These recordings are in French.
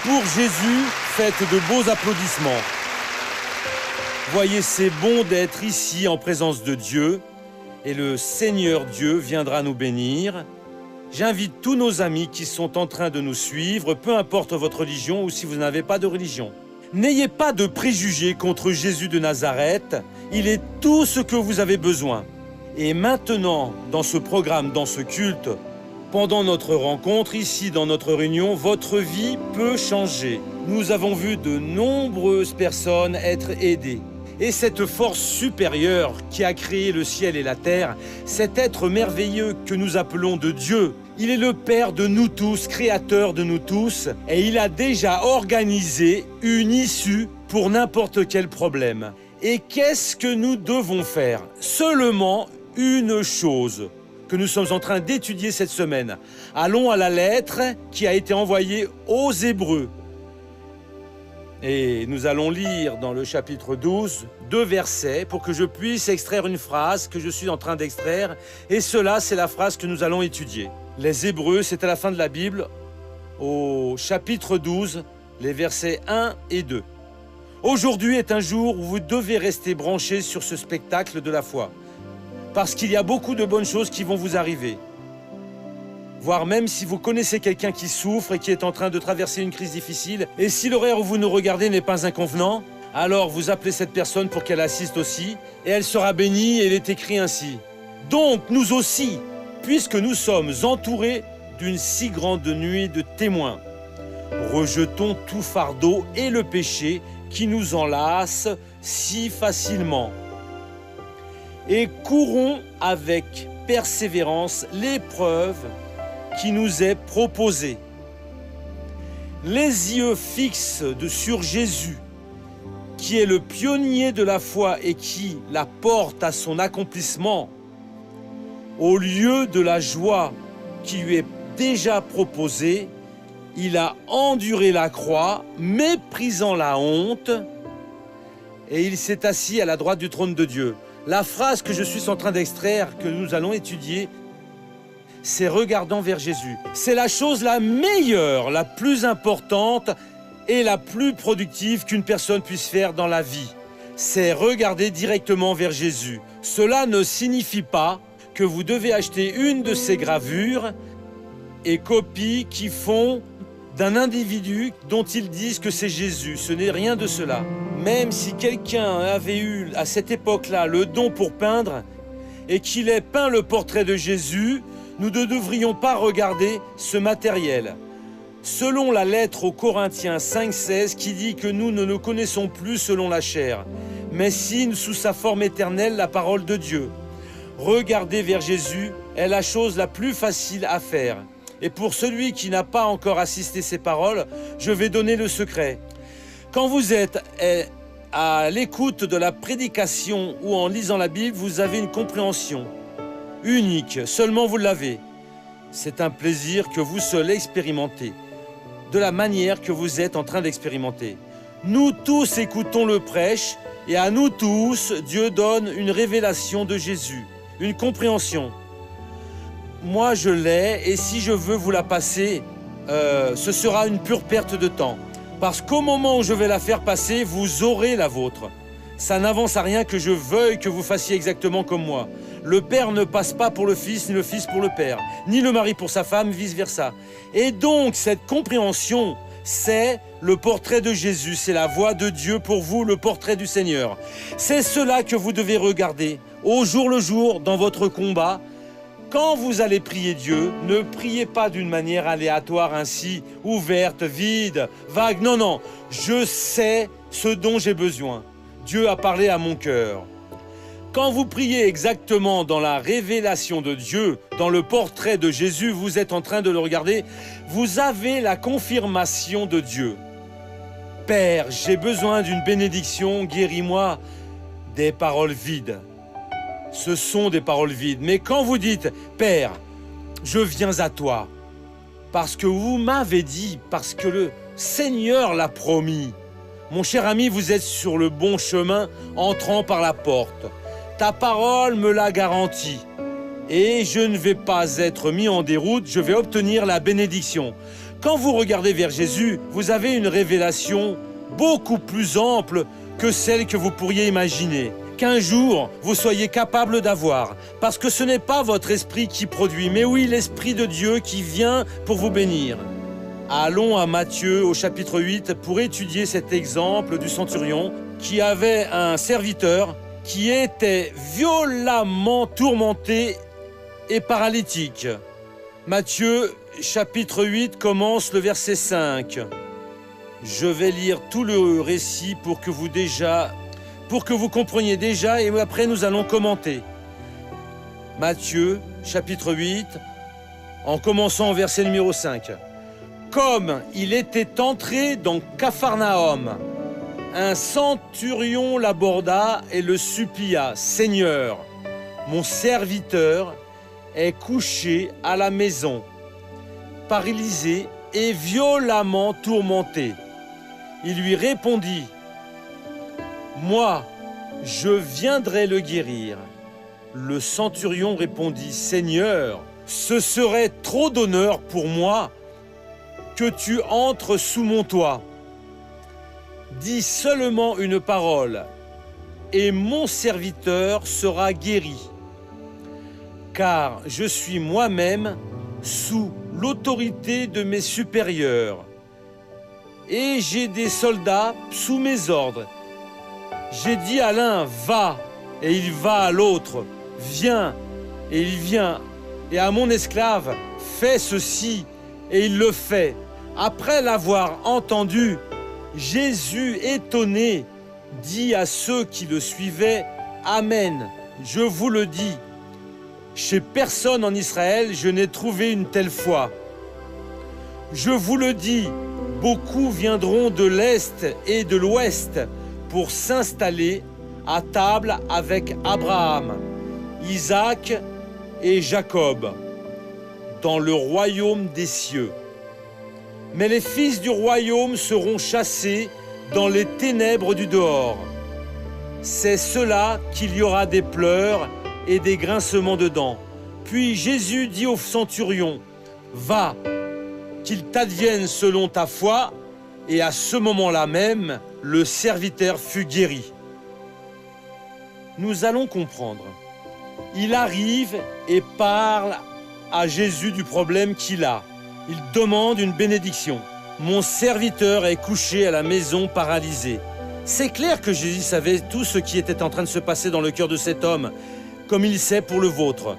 Pour Jésus, faites de beaux applaudissements. Voyez, c'est bon d'être ici en présence de Dieu et le Seigneur Dieu viendra nous bénir. J'invite tous nos amis qui sont en train de nous suivre, peu importe votre religion ou si vous n'avez pas de religion. N'ayez pas de préjugés contre Jésus de Nazareth, il est tout ce que vous avez besoin. Et maintenant, dans ce programme, dans ce culte, pendant notre rencontre, ici dans notre réunion, votre vie peut changer. Nous avons vu de nombreuses personnes être aidées. Et cette force supérieure qui a créé le ciel et la terre, cet être merveilleux que nous appelons de Dieu, il est le Père de nous tous, créateur de nous tous, et il a déjà organisé une issue pour n'importe quel problème. Et qu'est-ce que nous devons faire? Seulement une chose que nous sommes en train d'étudier cette semaine. Allons à la lettre qui a été envoyée aux Hébreux. Et nous allons lire dans le chapitre 12, 2 versets pour que je puisse extraire une phrase que je suis en train d'extraire. Et cela, c'est la phrase que nous allons étudier. Les Hébreux, c'est à la fin de la Bible, au chapitre 12, les versets 1 et 2. Aujourd'hui est un jour où vous devez rester branchés sur ce spectacle de la foi. Parce qu'il y a beaucoup de bonnes choses qui vont vous arriver. Voire même si vous connaissez quelqu'un qui souffre et qui est en train de traverser une crise difficile, et si l'horaire où vous nous regardez n'est pas inconvenant, alors vous appelez cette personne pour qu'elle assiste aussi, et elle sera bénie, et il est écrit ainsi. Donc nous aussi, puisque nous sommes entourés d'une si grande nuée de témoins, rejetons tout fardeau et le péché qui nous enlace si facilement. Et courons avec persévérance l'épreuve qui nous est proposée. Les yeux fixes sur Jésus, qui est le pionnier de la foi et qui la porte à son accomplissement, au lieu de la joie qui lui est déjà proposée, il a enduré la croix, méprisant la honte, et il s'est assis à la droite du trône de Dieu. La phrase que je suis en train d'extraire, que nous allons étudier, c'est regardant vers Jésus. C'est la chose la meilleure, la plus importante et la plus productive qu'une personne puisse faire dans la vie. C'est regarder directement vers Jésus. Cela ne signifie pas que vous devez acheter une de ces gravures et copies qui font d'un individu dont ils disent que c'est Jésus. Ce n'est rien de cela. Même si quelqu'un avait eu à cette époque-là le don pour peindre et qu'il ait peint le portrait de Jésus, nous ne devrions pas regarder ce matériel. Selon la lettre aux Corinthiens 5,16 qui dit que nous ne nous connaissons plus selon la chair, mais signe sous sa forme éternelle la parole de Dieu. Regarder vers Jésus est la chose la plus facile à faire. Et pour celui qui n'a pas encore assisté ces paroles, je vais donner le secret. Quand vous êtes à l'écoute de la prédication ou en lisant la Bible, vous avez une compréhension unique, seulement vous l'avez. C'est un plaisir que vous seul expérimentez, de la manière que vous êtes en train d'expérimenter. Nous tous écoutons le prêche et à nous tous, Dieu donne une révélation de Jésus, une compréhension. Moi, je l'ai, et si je veux vous la passer, ce sera une pure perte de temps. Parce qu'au moment où je vais la faire passer, vous aurez la vôtre. Ça n'avance à rien que je veuille que vous fassiez exactement comme moi. Le père ne passe pas pour le fils, ni le fils pour le père, ni le mari pour sa femme, vice-versa. Et donc, cette compréhension, c'est le portrait de Jésus, c'est la voix de Dieu pour vous, le portrait du Seigneur. C'est cela que vous devez regarder, au jour le jour, dans votre combat. Quand vous allez prier Dieu, ne priez pas d'une manière aléatoire ainsi, ouverte, vide, vague. Non, non, je sais ce dont j'ai besoin. Dieu a parlé à mon cœur. Quand vous priez exactement dans la révélation de Dieu, dans le portrait de Jésus, vous êtes en train de le regarder, vous avez la confirmation de Dieu. Père, j'ai besoin d'une bénédiction, guéris-moi des paroles vides. Ce sont des paroles vides. Mais quand vous dites, Père, je viens à toi, parce que vous m'avez dit, parce que le Seigneur l'a promis. Mon cher ami, vous êtes sur le bon chemin, entrant par la porte. Ta parole me l'a garanti. Et je ne vais pas être mis en déroute, je vais obtenir la bénédiction. Quand vous regardez vers Jésus, vous avez une révélation beaucoup plus ample que celle que vous pourriez imaginer. Qu'un jour, vous soyez capable d'avoir. Parce que ce n'est pas votre esprit qui produit, mais oui, l'Esprit de Dieu qui vient pour vous bénir. Allons à Matthieu au chapitre 8 pour étudier cet exemple du centurion qui avait un serviteur qui était violemment tourmenté et paralytique. Matthieu chapitre 8 commence le verset 5. Je vais lire tout le récit pour que vous compreniez déjà, et après nous allons commenter. Matthieu chapitre 8, en commençant au verset numéro 5. Comme il était entré dans Capharnaüm, un centurion l'aborda et le supplia. « Seigneur, mon serviteur est couché à la maison, paralysé et violemment tourmenté. » Il lui répondit, « Moi, je viendrai le guérir. » Le centurion répondit, « Seigneur, ce serait trop d'honneur pour moi que tu entres sous mon toit. Dis seulement une parole, et mon serviteur sera guéri. Car je suis moi-même sous l'autorité de mes supérieurs, et j'ai des soldats sous mes ordres. J'ai dit à l'un, va, et il va à l'autre, viens, et il vient, et à mon esclave, fais ceci, et il le fait. » Après l'avoir entendu, Jésus, étonné, dit à ceux qui le suivaient, « Amen, je vous le dis, chez personne en Israël, je n'ai trouvé une telle foi. Je vous le dis, beaucoup viendront de l'Est et de l'Ouest pour s'installer à table avec Abraham, Isaac et Jacob dans le royaume des cieux. Mais les fils du royaume seront chassés dans les ténèbres du dehors. C'est cela qu'il y aura des pleurs et des grincements de dents. » Puis Jésus dit au centurion, « Va, qu'il t'advienne selon ta foi. » Et à ce moment-là même, le serviteur fut guéri. Nous allons comprendre. Il arrive et parle à Jésus du problème qu'il a. Il demande une bénédiction. « Mon serviteur est couché à la maison paralysé. » C'est clair que Jésus savait tout ce qui était en train de se passer dans le cœur de cet homme, comme il sait pour le vôtre.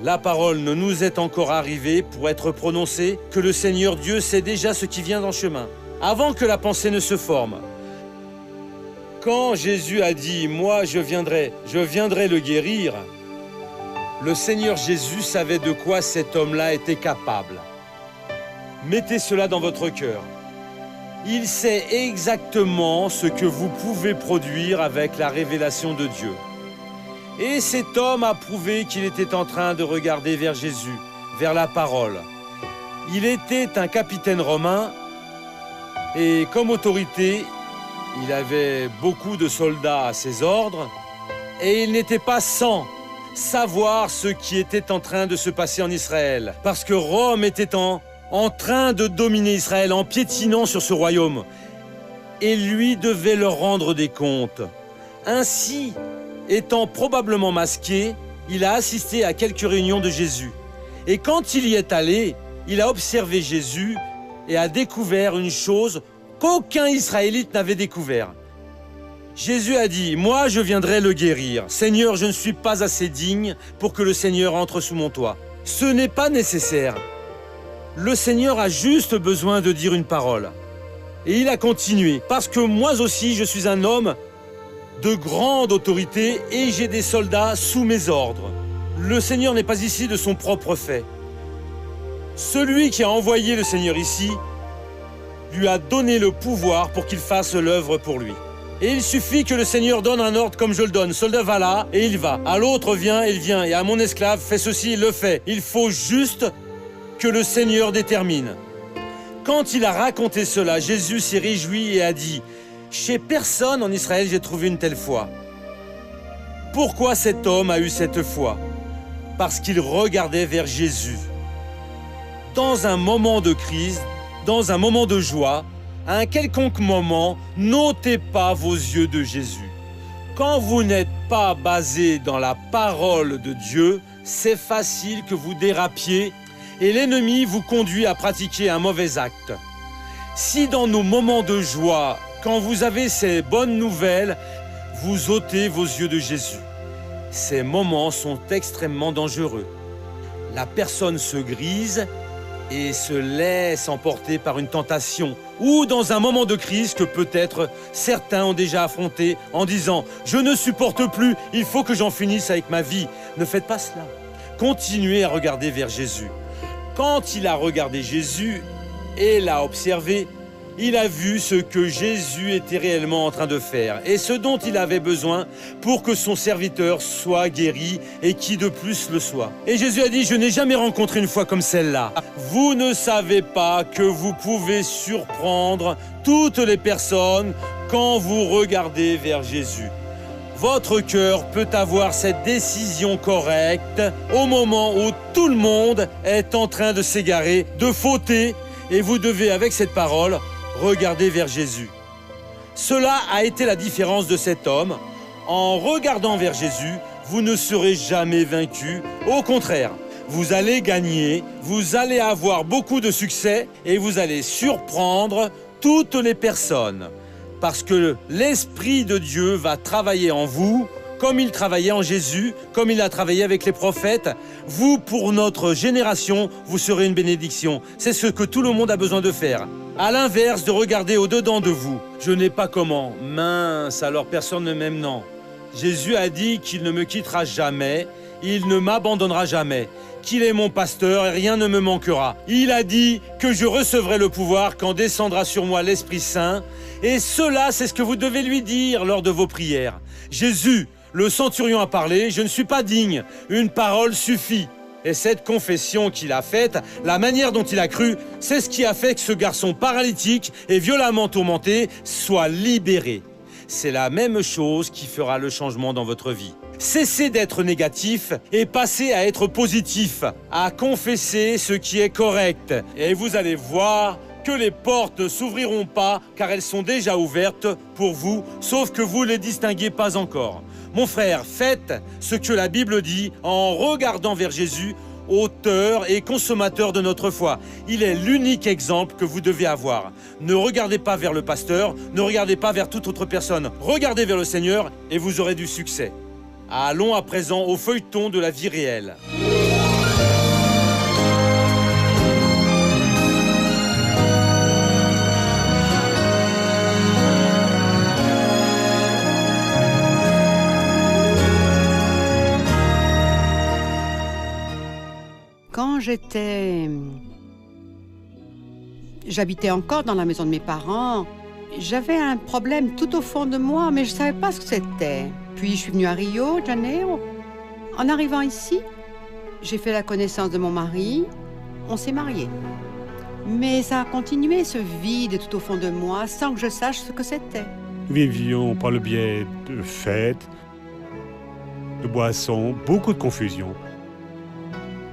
La parole ne nous est encore arrivée pour être prononcée que le Seigneur Dieu sait déjà ce qui vient en chemin, avant que la pensée ne se forme. Quand Jésus a dit « Moi, je viendrai le guérir », le Seigneur Jésus savait de quoi cet homme-là était capable. Mettez cela dans votre cœur. Il sait exactement ce que vous pouvez produire avec la révélation de Dieu. Et cet homme a prouvé qu'il était en train de regarder vers Jésus, vers la parole. Il était un capitaine romain et comme autorité, il avait beaucoup de soldats à ses ordres et il n'était pas sans savoir ce qui était en train de se passer en Israël. Parce que Rome était en train de dominer Israël, en piétinant sur ce royaume. Et lui devait leur rendre des comptes. Ainsi, étant probablement masqué, il a assisté à quelques réunions de Jésus. Et quand il y est allé, il a observé Jésus et a découvert une chose qu'aucun Israélite n'avait découvert. Jésus a dit, « Moi, je viendrai le guérir. Seigneur, je ne suis pas assez digne pour que le Seigneur entre sous mon toit. » Ce n'est pas nécessaire. Le Seigneur a juste besoin de dire une parole. Et il a continué, parce que moi aussi je suis un homme de grande autorité et j'ai des soldats sous mes ordres. Le Seigneur n'est pas ici de son propre fait. Celui qui a envoyé le Seigneur ici lui a donné le pouvoir pour qu'il fasse l'œuvre pour lui. Et il suffit que le Seigneur donne un ordre comme je le donne. Soldat va là et il va. À l'autre vient, il vient. Et à mon esclave fais ceci, il le fait. Il faut juste que le Seigneur détermine. Quand il a raconté cela, Jésus s'est réjoui et a dit, « Chez personne en Israël j'ai trouvé une telle foi. » Pourquoi cet homme a eu cette foi? Parce qu'il regardait vers Jésus. Dans un moment de crise, dans un moment de joie, à un quelconque moment, n'ôtez pas vos yeux de Jésus. Quand vous n'êtes pas basé dans la parole de Dieu, c'est facile que vous dérapiez et l'ennemi vous conduit à pratiquer un mauvais acte. Si dans nos moments de joie, quand vous avez ces bonnes nouvelles, vous ôtez vos yeux de Jésus, ces moments sont extrêmement dangereux. La personne se grise et se laisse emporter par une tentation ou dans un moment de crise que peut-être certains ont déjà affronté en disant « Je ne supporte plus, il faut que j'en finisse avec ma vie ». Ne faites pas cela. Continuez à regarder vers Jésus. Quand il a regardé Jésus et l'a observé, il a vu ce que Jésus était réellement en train de faire et ce dont il avait besoin pour que son serviteur soit guéri et qui de plus le soit. Et Jésus a dit, je n'ai jamais rencontré une foi comme celle-là. Vous ne savez pas que vous pouvez surprendre toutes les personnes quand vous regardez vers Jésus. Votre cœur peut avoir cette décision correcte au moment où tout le monde est en train de s'égarer, de fauter, et vous devez, avec cette parole, regarder vers Jésus. Cela a été la différence de cet homme. En regardant vers Jésus, vous ne serez jamais vaincu. Au contraire, vous allez gagner, vous allez avoir beaucoup de succès et vous allez surprendre toutes les personnes. Parce que l'Esprit de Dieu va travailler en vous, comme il travaillait en Jésus, comme il a travaillé avec les prophètes. Vous, pour notre génération, vous serez une bénédiction. C'est ce que tout le monde a besoin de faire. À l'inverse de regarder au-dedans de vous. Je n'ai pas comment. Mince, alors personne ne m'aime, non. Jésus a dit qu'il ne me quittera jamais, il ne m'abandonnera jamais, qu'il est mon pasteur et rien ne me manquera. Il a dit que je recevrai le pouvoir quand descendra sur moi l'Esprit Saint. Et cela, c'est ce que vous devez lui dire lors de vos prières. Jésus, le centurion a parlé, je ne suis pas digne. Une parole suffit. Et cette confession qu'il a faite, la manière dont il a cru, c'est ce qui a fait que ce garçon paralytique et violemment tourmenté soit libéré. C'est la même chose qui fera le changement dans votre vie. Cessez d'être négatif et passez à être positif, à confesser ce qui est correct. Et vous allez voir que les portes ne s'ouvriront pas car elles sont déjà ouvertes pour vous, sauf que vous ne les distinguez pas encore. Mon frère, faites ce que la Bible dit en regardant vers Jésus, auteur et consommateur de notre foi. Il est l'unique exemple que vous devez avoir. Ne regardez pas vers le pasteur, ne regardez pas vers toute autre personne. Regardez vers le Seigneur et vous aurez du succès. Allons à présent au feuilleton de la vie réelle. Quand j'habitais encore dans la maison de mes parents, j'avais un problème tout au fond de moi, mais je ne savais pas ce que c'était. Puis je suis venue à Rio de Janeiro. En arrivant ici, j'ai fait la connaissance de mon mari, on s'est mariés. Mais ça a continué, ce vide tout au fond de moi, sans que je sache ce que c'était. Nous vivions par le biais de fêtes, de boissons, beaucoup de confusion.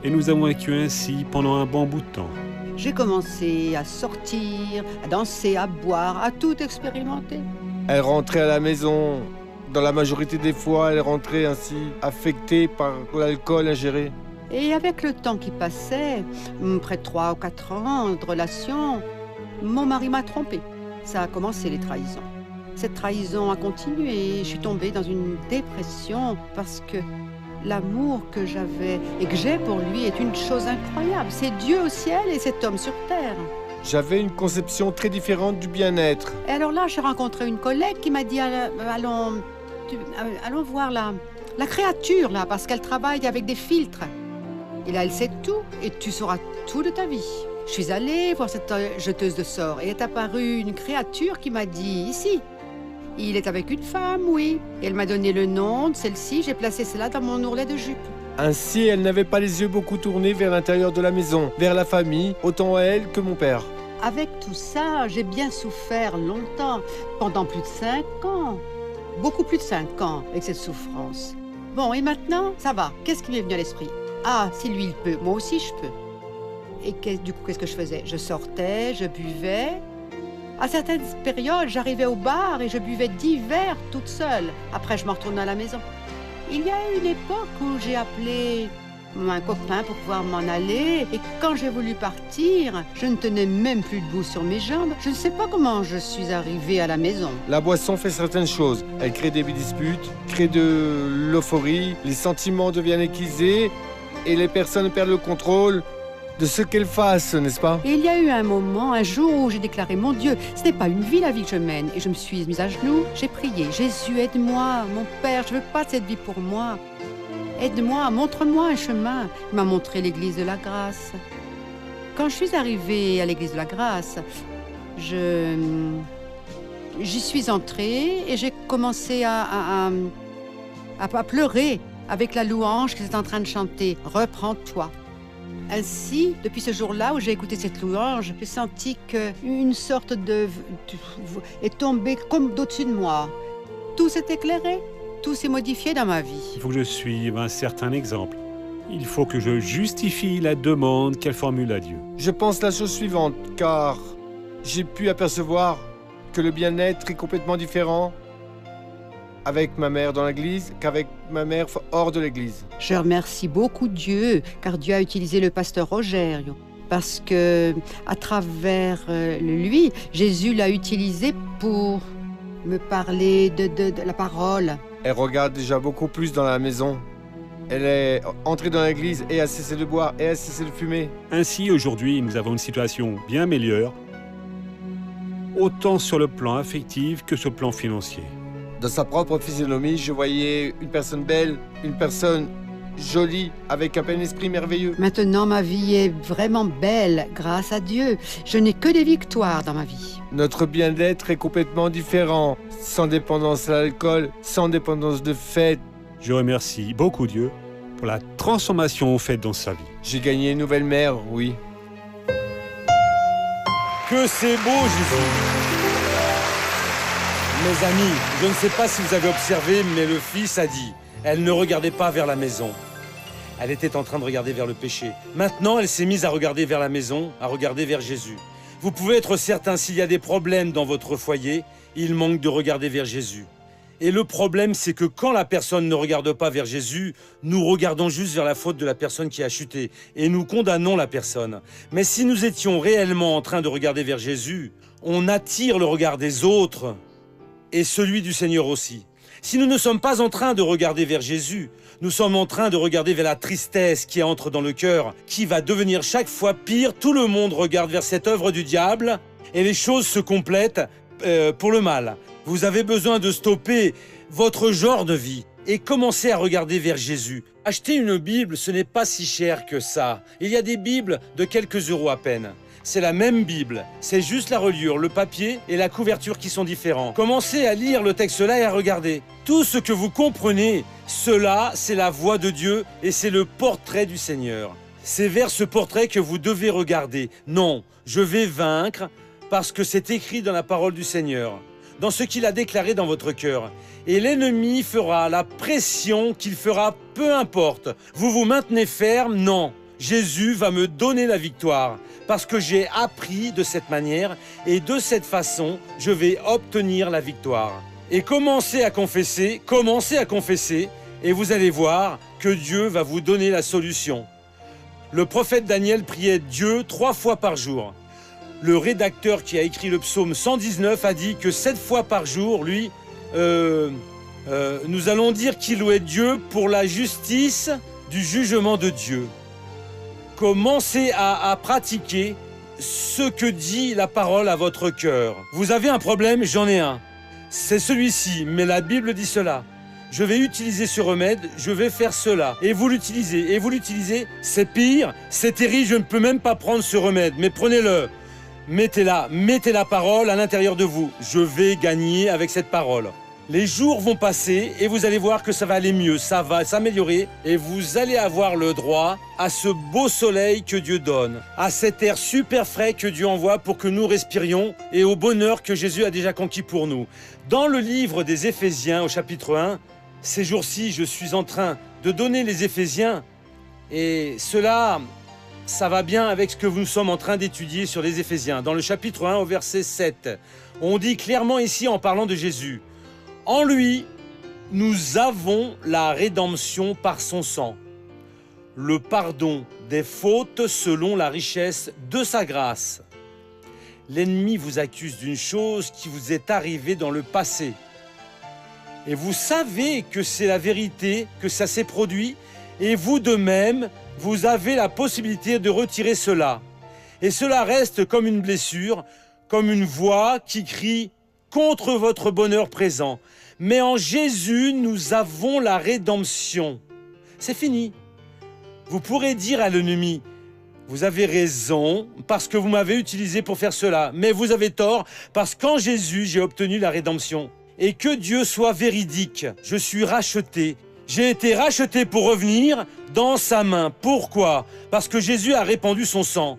Et nous avons vécu ainsi pendant un bon bout de temps. J'ai commencé à sortir, à danser, à boire, à tout expérimenter. Elle rentrait à la maison, dans la majorité des fois, elle rentrait ainsi affectée par l'alcool ingéré. Et avec le temps qui passait, près de 3 ou 4 ans de relation, mon mari m'a trompée. Ça a commencé les trahisons. Cette trahison a continué, je suis tombée dans une dépression parce que l'amour que j'avais et que j'ai pour lui est une chose incroyable. C'est Dieu au ciel et cet homme sur terre. J'avais une conception très différente du bien-être. Et alors là, j'ai rencontré une collègue qui m'a dit allons voir la créature là, parce qu'elle travaille avec des filtres. Et là, elle sait tout et tu sauras tout de ta vie. Je suis allée voir cette jeteuse de sorts et est apparue une créature qui m'a dit ici. Il est avec une femme, oui. Et elle m'a donné le nom de celle-ci, j'ai placé cela dans mon ourlet de jupe. Ainsi, elle n'avait pas les yeux beaucoup tournés vers l'intérieur de la maison, vers la famille, autant elle que mon père. Avec tout ça, j'ai bien souffert longtemps, pendant plus de 5 ans. Beaucoup plus de 5 ans avec cette souffrance. Bon, et maintenant, ça va. Qu'est-ce qui m'est venu à l'esprit? Ah, si lui il peut, moi aussi je peux. Et du coup, qu'est-ce que je faisais? Je sortais, je buvais. À certaines périodes, j'arrivais au bar et je buvais 10 verres toute seule. Après, je me retournais à la maison. Il y a eu une époque où j'ai appelé un copain pour pouvoir m'en aller. Et quand j'ai voulu partir, je ne tenais même plus debout sur mes jambes. Je ne sais pas comment je suis arrivée à la maison. La boisson fait certaines choses. Elle crée des disputes, crée de l'euphorie, les sentiments deviennent aiguisés et les personnes perdent le contrôle de ce qu'elles fassent, n'est-ce pas? Et il y a eu un moment, un jour où j'ai déclaré, mon Dieu, ce n'est pas une vie la vie que je mène. Et je me suis mise à genoux, j'ai prié, Jésus, aide-moi, mon Père, je ne veux pas de cette vie pour moi. Aide-moi, montre-moi un chemin. Il m'a montré l'église de la grâce. Quand je suis arrivée à l'église de la grâce, j'y suis entrée et j'ai commencé à pleurer avec la louange qu'ils étaient en train de chanter. Reprends-toi. Ainsi, depuis ce jour-là où j'ai écouté cette louange, j'ai senti qu'une sorte est tombée comme d'au-dessus de moi. Tout s'est éclairé, tout s'est modifié dans ma vie. Il faut que je suive un certain exemple. Il faut que je justifie la demande qu'elle formule à Dieu. Je pense la chose suivante, car j'ai pu apercevoir que le bien-être est complètement différent avec ma mère dans l'église qu'avec ma mère hors de l'église. Je remercie beaucoup Dieu, car Dieu a utilisé le pasteur Rogerio, parce que à travers lui, Jésus l'a utilisé pour me parler de la parole. Elle regarde déjà beaucoup plus dans la maison. Elle est entrée dans l'église et a cessé de boire et a cessé de fumer. Ainsi, aujourd'hui, nous avons une situation bien meilleure, autant sur le plan affectif que sur le plan financier. Dans sa propre physionomie, je voyais une personne belle, une personne jolie, avec un plein esprit merveilleux. Maintenant, ma vie est vraiment belle, grâce à Dieu. Je n'ai que des victoires dans ma vie. Notre bien-être est complètement différent, sans dépendance à l'alcool, sans dépendance de fête. Je remercie beaucoup Dieu pour la transformation faite dans sa vie. J'ai gagné une nouvelle mère, oui. Que c'est beau, Jésus! Mes amis, je ne sais pas si vous avez observé, mais le Fils a dit, elle ne regardait pas vers la maison. Elle était en train de regarder vers le péché. Maintenant, elle s'est mise à regarder vers la maison, à regarder vers Jésus. Vous pouvez être certain, s'il y a des problèmes dans votre foyer, il manque de regarder vers Jésus. Et le problème, c'est que quand la personne ne regarde pas vers Jésus, nous regardons juste vers la faute de la personne qui a chuté et nous condamnons la personne. Mais si nous étions réellement en train de regarder vers Jésus, on attire le regard des autres et celui du Seigneur aussi. Si nous ne sommes pas en train de regarder vers Jésus, nous sommes en train de regarder vers la tristesse qui entre dans le cœur, qui va devenir chaque fois pire. Tout le monde regarde vers cette œuvre du diable et les choses se complètent pour le mal. Vous avez besoin de stopper votre genre de vie et commencer à regarder vers Jésus. Acheter une Bible, ce n'est pas si cher que ça. Il y a des Bibles de quelques euros à peine. C'est la même Bible, c'est juste la reliure, le papier et la couverture qui sont différents. Commencez à lire le texte là et à regarder. Tout ce que vous comprenez, cela, c'est la voix de Dieu et c'est le portrait du Seigneur. C'est vers ce portrait que vous devez regarder. Non, je vais vaincre parce que c'est écrit dans la parole du Seigneur, dans ce qu'il a déclaré dans votre cœur. Et l'ennemi fera la pression qu'il fera, peu importe. Vous vous maintenez ferme, non. Jésus va me donner la victoire parce que j'ai appris de cette manière et de cette façon, je vais obtenir la victoire. Et commencez à confesser et vous allez voir que Dieu va vous donner la solution. Le prophète Daniel priait Dieu 3 fois par jour. Le rédacteur qui a écrit le psaume 119 a dit que 7 fois par jour, lui, nous allons dire qu'il louait Dieu pour la justice du jugement de Dieu. Commencez à pratiquer ce que dit la parole à votre cœur. Vous avez un problème, j'en ai un. C'est celui-ci, mais la Bible dit cela. Je vais utiliser ce remède, je vais faire cela. Et vous l'utilisez, c'est pire, c'est terrible, je ne peux même pas prendre ce remède, mais prenez-le. Mettez la parole à l'intérieur de vous. Je vais gagner avec cette parole. Les jours vont passer et vous allez voir que ça va aller mieux, ça va s'améliorer et vous allez avoir le droit à ce beau soleil que Dieu donne, à cet air super frais que Dieu envoie pour que nous respirions et au bonheur que Jésus a déjà conquis pour nous. Dans le livre des Éphésiens au chapitre 1, ces jours-ci, je suis en train de donner les Éphésiens et cela ça va bien avec ce que nous sommes en train d'étudier sur les Éphésiens. Dans le chapitre 1 au verset 7, on dit clairement ici en parlant de Jésus, « En lui, nous avons la rédemption par son sang, le pardon des fautes selon la richesse de sa grâce. » L'ennemi vous accuse d'une chose qui vous est arrivée dans le passé. Et vous savez que c'est la vérité, que ça s'est produit, et vous de même, vous avez la possibilité de retirer cela. Et cela reste comme une blessure, comme une voix qui crie contre votre bonheur présent. Mais en Jésus, nous avons la rédemption. C'est fini. Vous pourrez dire à l'ennemi, vous avez raison parce que vous m'avez utilisé pour faire cela, mais vous avez tort parce qu'en Jésus, j'ai obtenu la rédemption. Et que Dieu soit véridique, je suis racheté. J'ai été racheté pour revenir dans sa main. Pourquoi? Parce que Jésus a répandu son sang.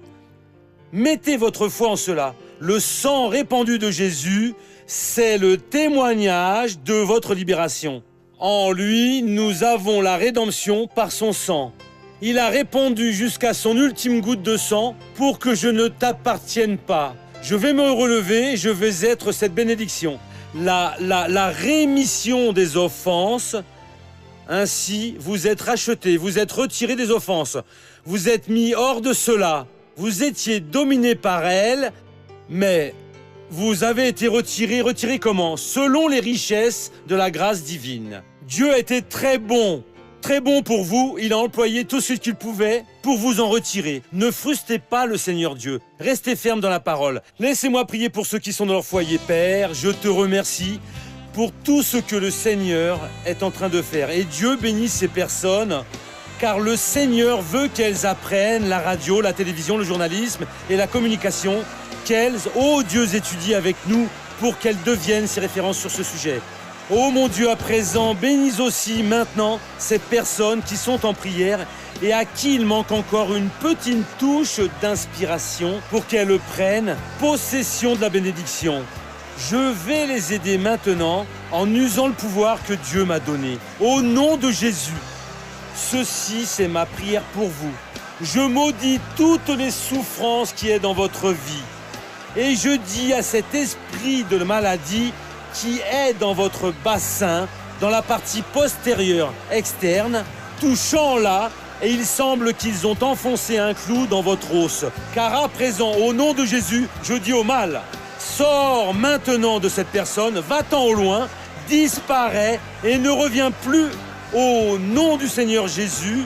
Mettez votre foi en cela. Le sang répandu de Jésus, c'est le témoignage de votre libération. En lui, nous avons la rédemption par son sang. Il a répandu jusqu'à son ultime goutte de sang pour que je ne t'appartienne pas. Je vais me relever et je vais être cette bénédiction. La rémission des offenses, ainsi vous êtes rachetés, vous êtes retirés des offenses, vous êtes mis hors de cela, vous étiez dominés par elles, mais vous avez été retirés comment? Selon les richesses de la grâce divine. Dieu a été très bon pour vous, il a employé tout ce qu'il pouvait pour vous en retirer. Ne frustrez pas le Seigneur Dieu, restez ferme dans la parole. Laissez-moi prier pour ceux qui sont dans leur foyer. Père, je te remercie pour tout ce que le Seigneur est en train de faire. Et Dieu bénisse ces personnes, car le Seigneur veut qu'elles apprennent la radio, la télévision, le journalisme et la communication, qu'elles, ô Dieu, étudient avec nous pour qu'elles deviennent ces références sur ce sujet. Ô mon Dieu, à présent, bénis aussi maintenant ces personnes qui sont en prière et à qui il manque encore une petite touche d'inspiration pour qu'elles prennent possession de la bénédiction. Je vais les aider maintenant en usant le pouvoir que Dieu m'a donné. Au nom de Jésus, ceci c'est ma prière pour vous. Je maudis toutes les souffrances qui est dans votre vie. Et je dis à cet esprit de maladie qui est dans votre bassin, dans la partie postérieure externe, touchant là, et il semble qu'ils ont enfoncé un clou dans votre os. Car à présent, au nom de Jésus, je dis au mal, sors maintenant de cette personne, va-t'en au loin, disparais et ne reviens plus au nom du Seigneur Jésus.